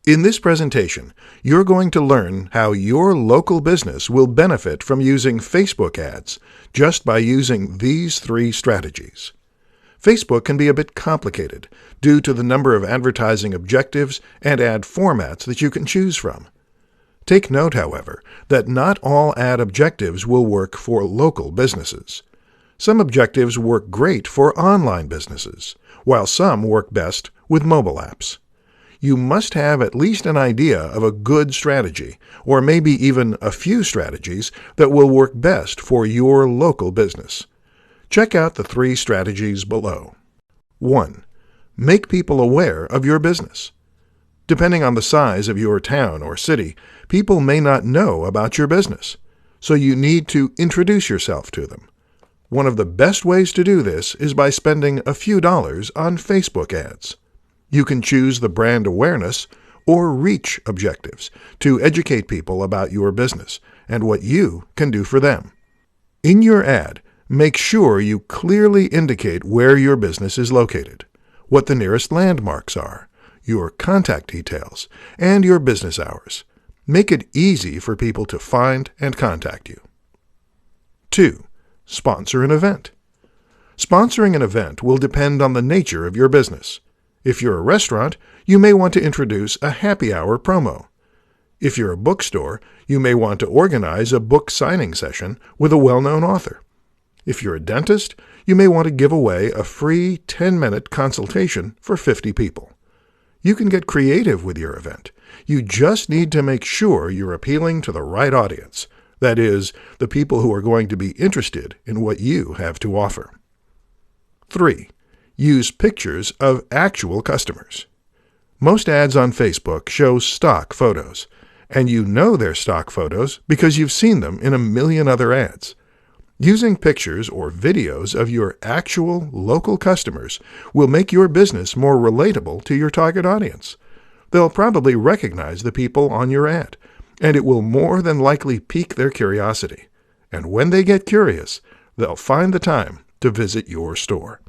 In this presentation, you're going to learn how your local business will benefit from using Facebook ads just by using these 3 strategies. Facebook can be a bit complicated due to the number of advertising objectives and ad formats that you can choose from. Take note, however, that not all ad objectives will work for local businesses. Some objectives work great for online businesses, while some work best with mobile apps. You must have at least an idea of a good strategy, or maybe even a few strategies that will work best for your local business. Check out the 3 strategies below. 1. Make people aware of your business. Depending on the size of your town or city, people may not know about your business, so you need to introduce yourself to them. One of the best ways to do this is by spending a few dollars on Facebook ads. You can choose the brand awareness or reach objectives to educate people about your business and what you can do for them. In your ad, make sure you clearly indicate where your business is located, what the nearest landmarks are, your contact details, and your business hours. Make it easy for people to find and contact you. 2. Sponsor an event. Sponsoring an event will depend on the nature of your business. If you're a restaurant, you may want to introduce a happy hour promo. If you're a bookstore, you may want to organize a book signing session with a well-known author. If you're a dentist, you may want to give away a free 10-minute consultation for 50 people. You can get creative with your event. You just need to make sure you're appealing to the right audience, that is, the people who are going to be interested in what you have to offer. 3. Use pictures of actual customers. Most ads on Facebook show stock photos, and you know they're stock photos because you've seen them in a million other ads. Using pictures or videos of your actual local customers will make your business more relatable to your target audience. They'll probably recognize the people on your ad, and it will more than likely pique their curiosity. And when they get curious, they'll find the time to visit your store.